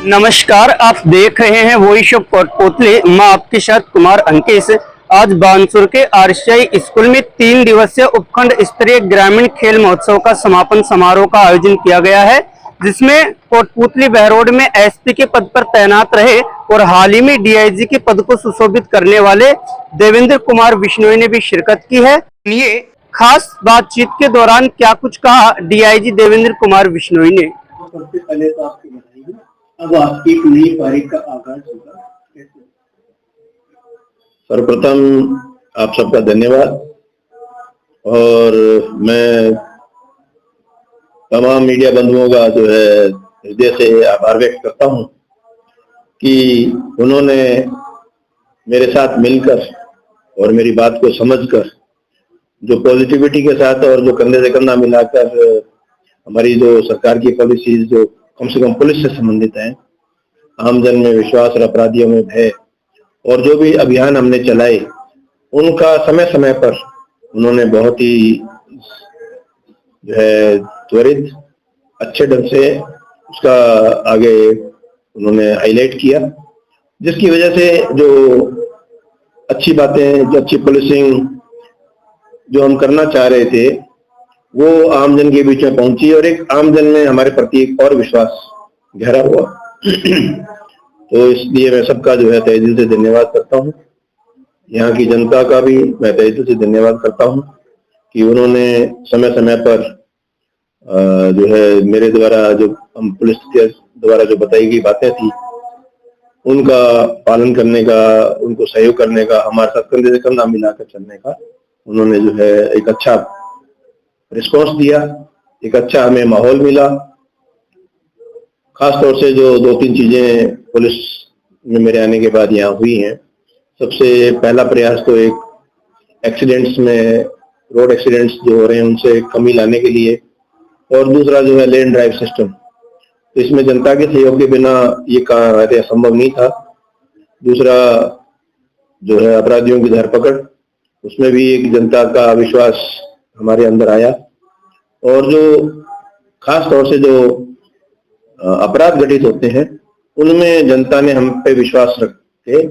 नमस्कार, आप देख रहे हैं वॉइस ऑफ कोटपुतली। मैं आपके साथ कुमार अंकेश। आज बानसूर के आरसीआई स्कूल में 3 दिवसीय उपखंड स्तरीय ग्रामीण खेल महोत्सव का समापन समारोह का आयोजन किया गया है, जिसमें कोटपुतली बहरोड में एसपी के पद पर तैनात रहे और हाल ही में डीआईजी के पद को सुशोभित करने वाले देवेंद्र कुमार बिश्नोई ने भी शिरकत की है। ये खास बातचीत के दौरान क्या कुछ कहा डीआईजी देवेंद्र कुमार बिश्नोई ने। सबसे पहले तो आपकी बधाई है। अब आपकी एक नई पारी का आगाज होगा। सर्वप्रथम आप सबका धन्यवाद और मैं तमाम मीडिया बंधुओं का जो है हृदय से आभार व्यक्त करता हूं कि उन्होंने मेरे साथ मिलकर और मेरी बात को समझकर जो पॉजिटिविटी के साथ और जो कंधे से कंधा मिलाकर हमारी जो सरकार की पॉलिसीज जो कम से कम पुलिस से संबंधित है, आमजन में विश्वास और अपराधियों में भय, और जो भी अभियान हमने चलाए उनका समय समय पर उन्होंने बहुत ही जो है त्वरित अच्छे ढंग से उसका आगे उन्होंने हाईलाइट किया, जिसकी वजह से जो अच्छी बातें, जो अच्छी पुलिसिंग जो हम करना चाह रहे थे वो आमजन के बीच में पहुंची और एक आमजन में हमारे प्रति एक और विश्वास गहरा हुआ। तो इसलिए मैं सबका जो है तहे दिल से धन्यवाद करता हूं। यहाँ की जनता का भी मैं तहे दिल से धन्यवाद करता हूं कि उन्होंने समय समय पर जो है मेरे द्वारा जो हम पुलिस के द्वारा जो बताई गई बातें थी उनका पालन करने का, उनको सहयोग करने का, हमारे साथ कंधे से कंधा मिलाकर चलने का उन्होंने जो है एक अच्छा रिस्पॉन्स दिया, एक अच्छा हमें माहौल मिला। खास तौर से जो 2-3 चीजें पुलिस में मेरे आने के बाद यहाँ हुई हैं। सबसे पहला प्रयास तो एक एक्सीडेंट्स में, रोड एक्सीडेंट्स जो हो रहे हैं उनसे कमी लाने के लिए, और दूसरा जो है लेन ड्राइव सिस्टम। तो इसमें जनता के सहयोग के बिना ये कार्य संभव नहीं था। दूसरा जो है अपराधियों की धरपकड़, उसमें भी एक जनता का विश्वास हमारे अंदर आया, और जो खास तौर से जो अपराध घटित होते हैं उनमें जनता ने हम पे विश्वास रख के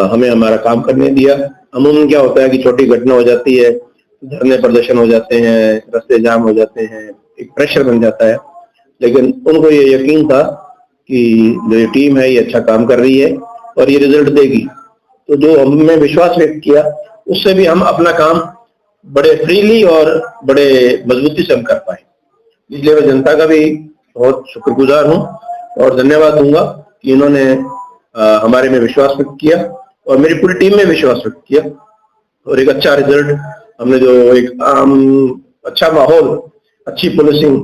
हमें हमारा काम करने दिया। अमूमन क्या होता है कि छोटी घटना हो जाती है, धरने प्रदर्शन हो जाते हैं, रास्ते जाम हो जाते हैं, एक प्रेशर बन जाता है, लेकिन उनको ये यकीन था कि जो ये टीम है ये अच्छा काम कर रही है और ये रिजल्ट देगी। तो जो हमने विश्वास व्यक्त किया उससे भी हम अपना काम बड़े फ्रीली और बड़े मजबूती से हम कर पाए। इसलिए मैं जनता का भी बहुत शुक्रगुजार हूं और धन्यवाद दूंगा कि इन्होंने हमारे में विश्वास व्यक्त किया और मेरी पूरी टीम में विश्वास व्यक्त किया, और एक अच्छा रिजल्ट हमने जो एक अच्छा माहौल, अच्छी पुलिसिंग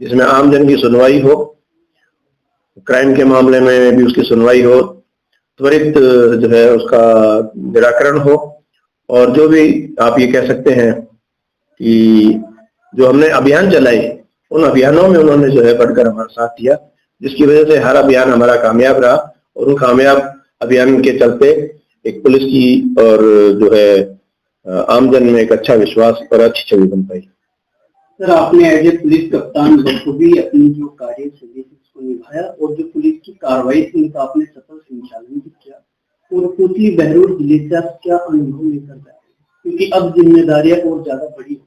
जिसमें आमजन की सुनवाई हो, क्राइम के मामले में भी उसकी सुनवाई हो, त्वरित जो है उसका निराकरण हो, और जो भी आप ये कह सकते हैं कि जो हमने अभियान चलाए उन अभियानों में उन्होंने जो है बढ़कर हमारा साथ दिया, जिसकी वजह से हर अभियान हमारा कामयाब रहा, और उन कामयाब अभियान के चलते एक पुलिस की और जो है आमजन में एक अच्छा विश्वास और अच्छी छवि बन पाई। सर, आपने एज ए पुलिस कप्तान बखूबी अपनी जो कार्य को निभाया और जो पुलिस की कार्रवाई थी उनका आपने सफल संचालन भी किया, और कोटपुतली बहरोड जिले से आप क्या अनुभव लेकर गए, क्योंकि अब जिम्मेदारियां और ज्यादा बड़ी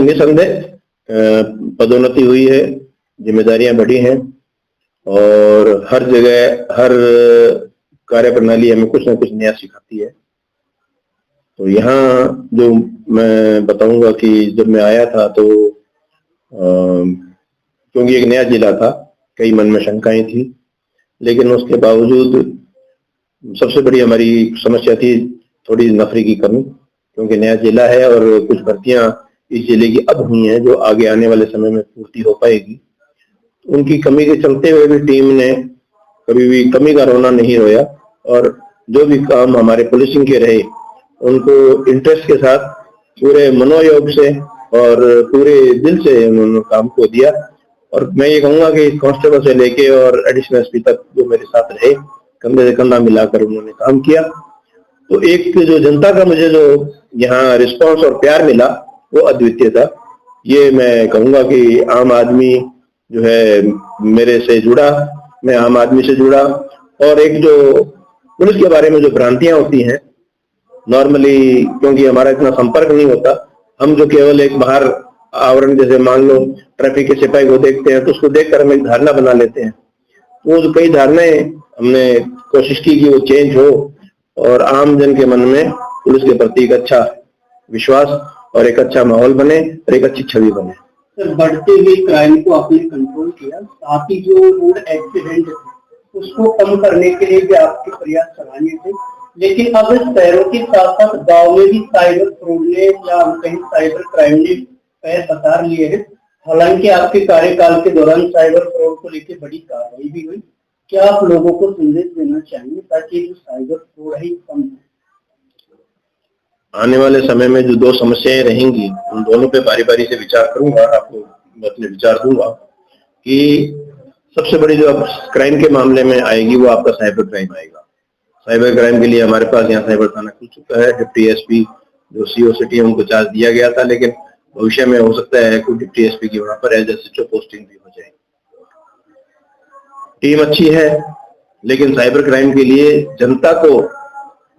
निसंदेह पदोन्नति हुई है, जिम्मेदारियां बढ़ी हैं, और हर जगह हर कार्य प्रणाली हमें कुछ ना कुछ नया सिखाती है। तो यहाँ जो मैं बताऊंगा कि जब मैं आया था तो क्योंकि एक नया जिला था, कई मन में शंकाएं थी, लेकिन उसके बावजूद सबसे बड़ी हमारी समस्या थी थोड़ी नफरी की कमी, क्योंकि नया जिला है और कुछ भर्तियां इस जिले की अब हुई हैं जो आगे आने वाले समय में पूर्ति हो पाएगी। उनकी कमी के चलते हुए भी टीम ने कभी भी कमी का रोना नहीं रोया, और जो भी काम हमारे पुलिसिंग के रहे उनको इंटरेस्ट के साथ पूरे मनोयोग से और पूरे दिल से उन्होंने काम को दिया। और मैं ये कहूंगा कि कांस्टेबल से लेके और एडिशनल एसपी तक जो मेरे साथ रहे, कंधे से कंधा मिलाकर उन्होंने काम किया। तो एक जो जनता का मुझे जो यहाँ रिस्पांस और प्यार मिला वो अद्वितीय था। ये मैं कहूंगा कि आम आदमी जो है मेरे से जुड़ा, मैं आम आदमी से जुड़ा, और एक जो पुलिस के बारे में जो भ्रांतियां होती हैं नॉर्मली, क्योंकि हमारा इतना संपर्क नहीं होता, हम जो केवल एक बाहर आवरण, जैसे मान लो ट्रैफिक के सिपाही को देखते हैं तो उसको देखकर हम एक धारणा बना लेते हैं। तो वो जो कई धारणाएं हमने कोशिश की कि वो चेंज हो और आम जन के मन में पुलिस के प्रति एक अच्छा विश्वास और एक अच्छा माहौल बने और एक अच्छी छवि बने। सर, बढ़ते हुए क्राइम को आपने कंट्रोल किया, साथ ही जो रोड एक्सीडेंट थे उसको कम करने के लिए भी आपके प्रयास सराहनीय थे, लेकिन अब शहरों के साथ साथ गाँव में भी साइबर फ्रॉड ने या कहीं साइबर क्राइम ने पैर पसार लिए हैं। हालांकि आपके कार्यकाल के दौरान साइबर फ्रॉड को लेकर बड़ी कार्रवाई भी हुई। क्या आप लोगों को संदेश देना चाहेंगे ताकि जो साइबर फ्रॉड है कम हो? आने वाले समय में जो दो समस्याएं रहेंगी उन दोनों पे बारी बारी से विचार करूंगा, आपको मैं अपने विचार दूंगा। कि सबसे बड़ी जो अब क्राइम के मामले में आएगी वो आपका साइबर क्राइम आएगा। साइबर क्राइम के लिए हमारे पास यहाँ साइबर थाना खुल चुका है। डिप्टी एसपी जो सीओ सिटी है उनको चार्ज दिया गया था, लेकिन भविष्य में हो सकता है कि डिप्टी एसपी की वहां पर एज एसएचओ पोस्टिंग भी हो जाएगी। टीम अच्छी है, लेकिन साइबर क्राइम के लिए जनता को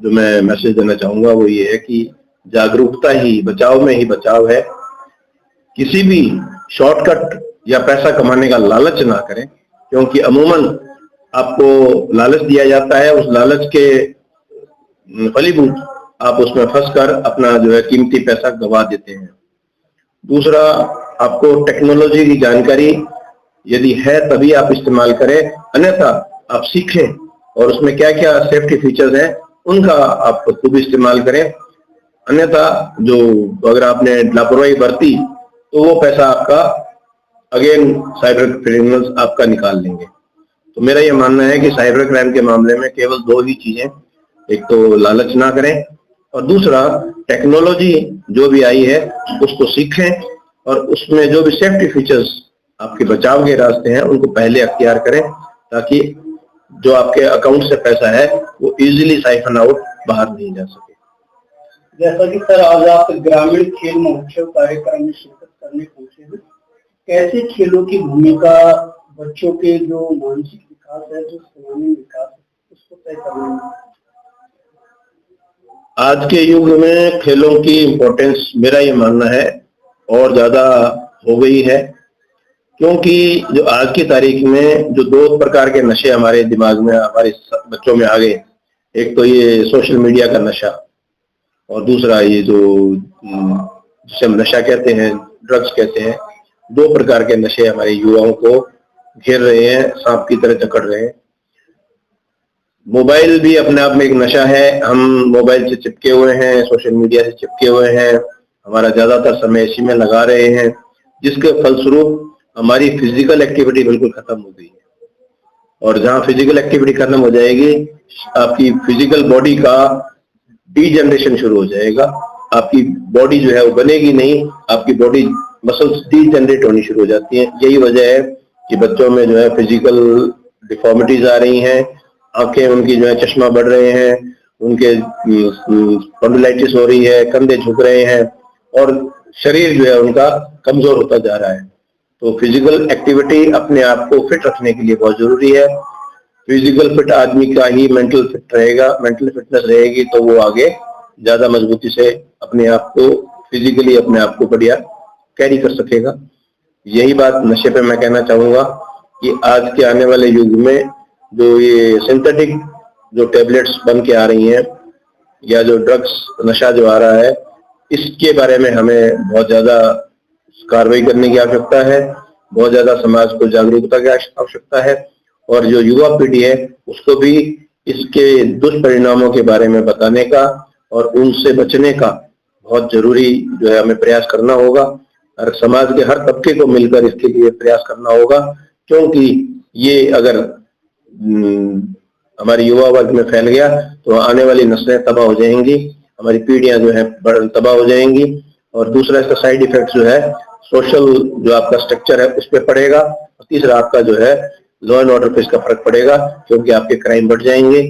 जो मैं मैसेज देना चाहूंगा वो ये है कि जागरूकता ही बचाव में ही बचाव है। किसी भी शॉर्टकट या पैसा कमाने का लालच ना करें, क्योंकि अमूमन आपको लालच दिया जाता है, उस लालच के फलीभूत आप उसमें फंसकर अपना जो है कीमती पैसा गंवा देते हैं। दूसरा, आपको टेक्नोलॉजी की जानकारी यदि है तभी आप इस्तेमाल करें, अन्यथा आप सीखें और उसमें क्या क्या सेफ्टी फीचर्स हैं उनका आप खुद इस्तेमाल करें। अन्यथा जो अगर आपने लापरवाही बरती तो वो पैसा आपका अगेन साइबर क्रिमिनल्स आपका निकाल लेंगे। तो मेरा ये मानना है कि साइबर क्राइम के मामले में केवल दो ही चीजें, एक तो लालच ना करें और दूसरा टेक्नोलॉजी जो भी आई है उसको सीखें और उसमें जो भी सेफ्टी फीचर्स आपके बचाव के रास्ते हैं उनको पहले अख्तियार करें, ताकि जो आपके अकाउंट से पैसा है वो इजीली साइफन आउट बाहर नहीं जा सके। जैसा कि सर आज आप ग्रामीण खेल महोत्सव कार्यक्रम में शिरकत करने पहुंचे हैं, कैसे खेलों की भूमिका बच्चों के जो मानसिक विकास है, जो सर्वांगीण विकास है, उसको तय करने में? आज के युग में खेलों की इम्पोर्टेंस मेरा ये मानना है और ज्यादा हो गई है, क्योंकि जो आज की तारीख में जो दो प्रकार के नशे हमारे दिमाग में, हमारे बच्चों में आ गए, एक तो ये सोशल मीडिया का नशा और दूसरा ये जो जिसे हम नशा कहते हैं, ड्रग्स कहते हैं। दो प्रकार के नशे हमारे युवाओं को घेर रहे हैं, सांप की तरह जकड़ रहे हैं। मोबाइल भी अपने आप में एक नशा है। हम मोबाइल से चिपके हुए हैं, सोशल मीडिया से चिपके हुए हैं, हमारा ज्यादातर समय इसी में लगा रहे हैं, जिसके फलस्वरूप हमारी फिजिकल एक्टिविटी बिल्कुल खत्म हो गई है। और जहां फिजिकल एक्टिविटी खत्म हो जाएगी, आपकी फिजिकल बॉडी का डीजनरेशन शुरू हो जाएगा। आपकी बॉडी जो है वो बनेगी नहीं, आपकी बॉडी मसल्स डीजनरेट होनी शुरू हो जाती हैं। यही वजह है कि बच्चों में जो है फिजिकल डिफॉर्मिटीज आ रही हैं, आंखें उनकी जो है चश्मा बढ़ रहे हैं, उनके स्पॉन्डिलाइटिस हो रही है, कंधे झुक रहे हैं और शरीर जो है उनका कमजोर होता जा रहा है। तो फिजिकल एक्टिविटी अपने आप को फिट रखने के लिए बहुत जरूरी है। फिजिकल फिट आदमी का ही मेंटल फिट रहेगा, मेंटल फिटनेस रहेगी तो वो आगे ज्यादा मजबूती से अपने आप को फिजिकली अपने आप को बढ़िया कैरी कर सकेगा। यही बात नशे पे मैं कहना चाहूंगा कि आज के आने वाले युग में जो ये सिंथेटिक जो टेबलेट्स बन के आ रही हैं या जो ड्रग्स नशा जो आ रहा है, इसके बारे में हमें बहुत ज्यादा कार्रवाई करने की आवश्यकता है, बहुत ज्यादा समाज को जागरूकता की आवश्यकता है और जो युवा पीढ़ी है उसको भी इसके दुष्परिणामों के बारे में बताने का और उनसे बचने का बहुत जरूरी जो है हमें प्रयास करना होगा। और समाज के हर तबके को मिलकर इसके लिए प्रयास करना होगा, क्योंकि ये अगर हमारी युवा वर्ग में फैल गया तो आने वाली नस्लें तबाह हो जाएंगी, हमारी पीढ़ियां जो है तबाह हो जाएंगी। और दूसरा इसका साइड इफेक्ट जो है सोशल जो आपका स्ट्रक्चर है उस पर पड़ेगा और तीसरा आपका जो है लॉ एंड ऑर्डर पे इसका फर्क पड़ेगा, क्योंकि आपके क्राइम बढ़ जाएंगे,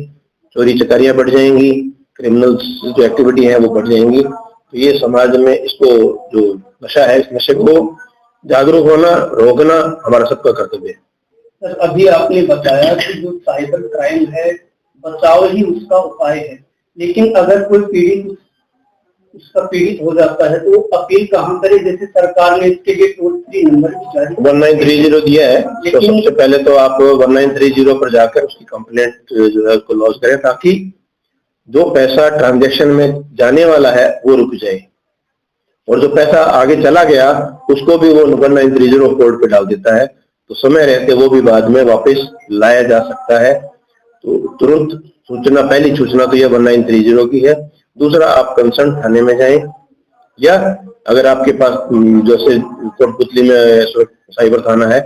चोरी चकारियां बढ़ जाएंगी, क्रिमिनल्स जो एक्टिविटी है वो बढ़ जाएंगी। तो ये समाज में इसको जो नशा है इस नशे को जागरूक होना, रोकना हमारा सबका कर्तव्य है। सर, अभी आपने बताया कि जो साइबर क्राइम है, बचाव ही उसका उपाय है, लेकिन अगर कोई उसका पीड़ित हो जाता है तो अपील कहाँ करे? जैसे सरकार ने इसके लिए टोल फ्री नंबर भी जारी 1930 दिया है, तो सबसे पहले तो आप 1930 पर जाकर उसकी कंप्लेंट जो है उसको लॉन्च करें, ताकि जो पैसा ट्रांजैक्शन में जाने वाला है वो रुक जाए, और जो पैसा आगे चला गया उसको भी वो 1930 कोड पे डाल देता है, तो समय रहते वो भी बाद में वापस लाया जा सकता है। तो तुरंत सूचना, पहली सूचना तो यह 1930 की है। दूसरा, आप कंसर्न थाने में जाएं, या अगर आपके पास जैसे कोटपुतली में साइबर थाना है,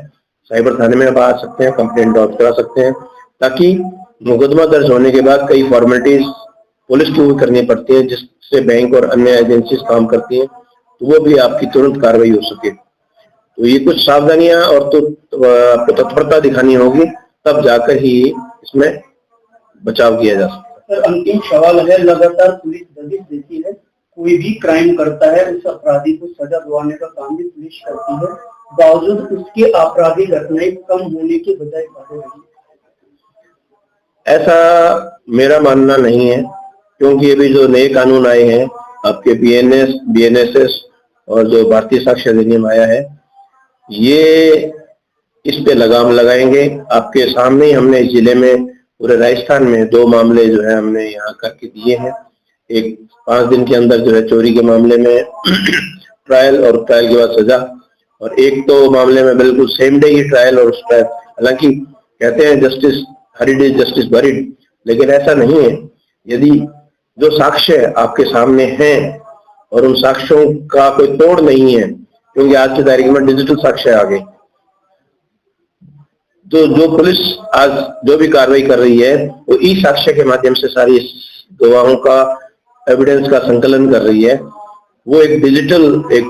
साइबर थाने में आप आ सकते हैं, कंप्लेंट लॉन्च करा सकते हैं, ताकि मुकदमा दर्ज होने के बाद कई फॉर्मेलिटीज पुलिस को भी करनी पड़ती है, जिससे बैंक और अन्य एजेंसीज काम करती हैं, तो वो भी आपकी तुरंत कार्रवाई हो सके। तो ये कुछ सावधानियां और तो आपको तत्परता दिखानी होगी, तब जाकर ही इसमें बचाव किया जा सकता है। सर, अंतिम सवाल है, लगातार पुलिस दबिश देती है, कोई भी क्राइम करता है उस अपराधी को सजा दिलवाने का काम भी पुलिस करती है, बावजूद उसके आपराधिक घटनाएं कम होने के बजाय बढ़ रही है। ऐसा मेरा मानना नहीं है, क्योंकि अभी जो नए कानून आए हैं, आपके BNSS और जो भारतीय साक्ष्य अधिनियम आया है, ये इस पे लगाम लगाएंगे। आपके सामने ही हमने इस जिले में, पूरे राजस्थान में 2 मामले जो है हमने यहाँ करके दिए हैं। एक 5 दिन के अंदर जो है चोरी के मामले में ट्रायल और ट्रायल के बाद सजा, और एक तो मामले में बिल्कुल सेम डे ही ट्रायल और ट्रायल। हालांकि कहते हैं justice hurried is justice buried, लेकिन ऐसा नहीं है। यदि जो साक्ष्य आपके सामने हैं और उन साक्ष्यों का कोई तोड़ नहीं है, क्योंकि आज की तारीख में डिजिटल साक्ष्य आ गए, तो जो पुलिस आज जो भी कार्रवाई कर रही है वो ई साक्ष्य के माध्यम से सारी गवाहों का एविडेंस का संकलन कर रही है। वो एक डिजिटल एक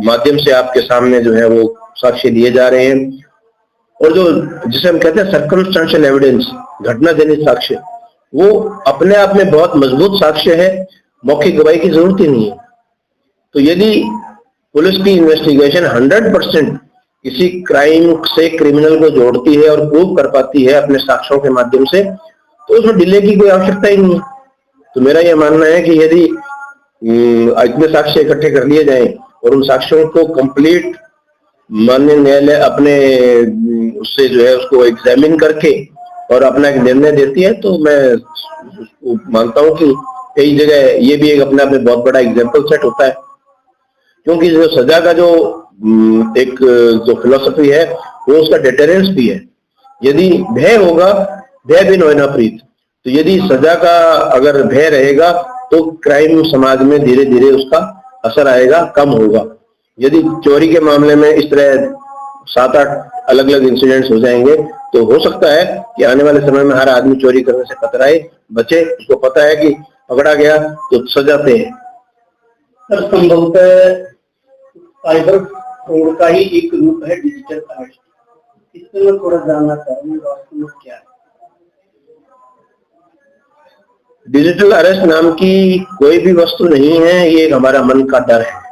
माध्यम से आपके सामने जो है वो साक्ष्य दिए जा रहे हैं, और जो जिसे हम कहते हैं सर्कमस्टेंशियल एविडेंस, घटना जनित साक्ष्य, वो अपने आप में बहुत मजबूत साक्ष्य है, मौखिक गवाही की जरूरत ही नहीं है। तो यदि पुलिस की इन्वेस्टिगेशन 100% किसी क्राइम से क्रिमिनल को जोड़ती है और प्रूव कर पाती है अपने साक्ष्यों के माध्यम से, तो उसमें डिले की कोई आवश्यकता ही नहीं है। तो मेरा यह मानना है कि यदि इतने साक्ष्य इकट्ठे कर लिए जाएं और उन साक्ष्यों को कंप्लीट माननीय न्यायालय अपने उससे जो है उसको एग्जामिन करके और अपना एक निर्णय देती है, तो मैं मानता हूं कि कई जगह ये भी एक अपने आप में बहुत बड़ा एग्जाम्पल सेट होता है। क्योंकि जो सजा का जो एक जो फिलॉसफी है वो उसका डिटरेंस भी है। यदि भय होगा, भय भी नोएना प्रीत, तो यदि सजा का अगर भय रहेगा तो क्राइम समाज में धीरे धीरे उसका असर आएगा, कम होगा। यदि चोरी के मामले में इस तरह 7-8 अलग अलग इंसिडेंट्स हो जाएंगे, तो हो सकता है कि आने वाले समय में हर आदमी चोरी करने से कतराए, बचे। उसको पता है कि पकड़ा गया तो सजाते हैं। सर, संभवतः साइबर फ्रॉड का ही एक रूप है डिजिटल अरेस्ट, इसमें मैं थोड़ा जानना चाहूंगा वास्तव में क्या है? डिजिटल अरेस्ट नाम की कोई भी वस्तु नहीं है, ये हमारा मन का डर है।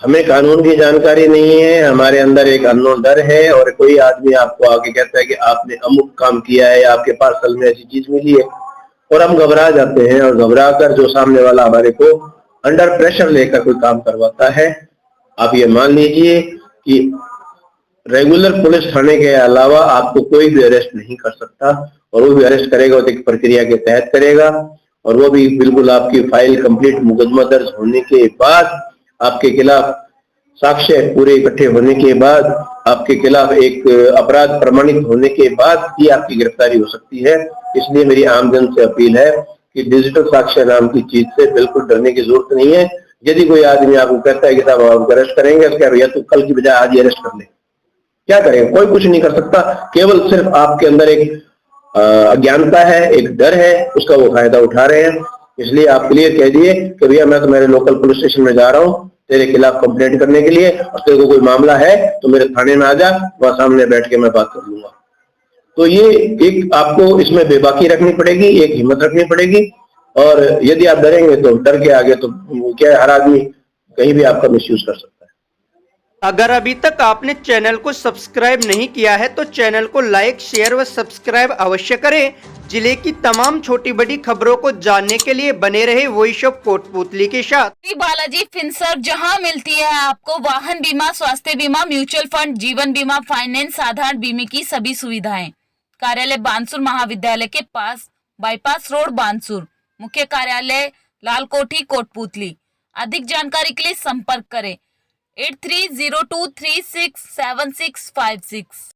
हमें कानून की जानकारी नहीं है, हमारे अंदर एक अननोन डर है, और कोई आदमी आपको आके कहता है कि आपने अमुक काम किया है, आपके पार्सल में ऐसी चीज मिली है, और हम घबरा जाते हैं, और घबरा कर जो सामने वाला हमारे को अंडर प्रेशर लेकर कोई काम करवाता है। आप ये मान लीजिए कि रेगुलर पुलिस थाने के अलावा आपको कोई भी अरेस्ट नहीं कर सकता, और वो भी अरेस्ट करेगा तो एक प्रक्रिया के तहत करेगा, और वो भी बिल्कुल आपकी फाइल कंप्लीट मुकदमा दर्ज होने के बाद, आपके खिलाफ साक्ष्य पूरे इकट्ठे होने के बाद, आपके खिलाफ एक अपराध प्रमाणित होने के बाद ही आपकी गिरफ्तारी हो सकती है। इसलिए मेरी आमजन से अपील है कि डिजिटल साक्ष्य नाम की चीज से बिल्कुल डरने की जरूरत नहीं है। यदि कोई आदमी आपको कहता है कि साहब आप अरेस्ट करेंगे, उसके भैया तो कल की बजाय आज ही अरेस्ट कर ले, क्या करेंगे? कोई कुछ नहीं कर सकता, केवल सिर्फ आपके अंदर एक अज्ञानता है, एक डर है, उसका वो फायदा उठा रहे हैं। इसलिए आप क्लियर कह दिए कि भैया मैं तो मेरे लोकल पुलिस स्टेशन में जा रहा हूँ तेरे खिलाफ कंप्लेंट करने के लिए, और तेरे को कोई मामला है तो मेरे थाने में आ जा, वहां सामने बैठ के मैं बात कर लूंगा। तो ये एक आपको इसमें बेबाकी रखनी पड़ेगी, एक हिम्मत रखनी पड़ेगी, और यदि आप डरेंगे तो डर के आगे तो क्या हर आदमी कहीं भी आपका मिसयूज कर सकता है। अगर अभी तक आपने चैनल को सब्सक्राइब नहीं किया है तो चैनल को लाइक, शेयर व सब्सक्राइब अवश्य करें। जिले की तमाम छोटी बड़ी खबरों को जानने के लिए बने रहे वॉइस ऑफ कोटपुतली के साथ। श्री बालाजी फिनसर्व, जहां मिलती है आपको वाहन बीमा, स्वास्थ्य बीमा, म्यूचुअल फंड, जीवन बीमा, फाइनेंस, साधारण बीमे की सभी सुविधाएं। कार्यालय बानसूर महाविद्यालय के पास, बाईपास रोड, बानसूर। मुख्य कार्यालय लाल कोठी, कोटपुतली। अधिक जानकारी के लिए संपर्क करें 8302367656।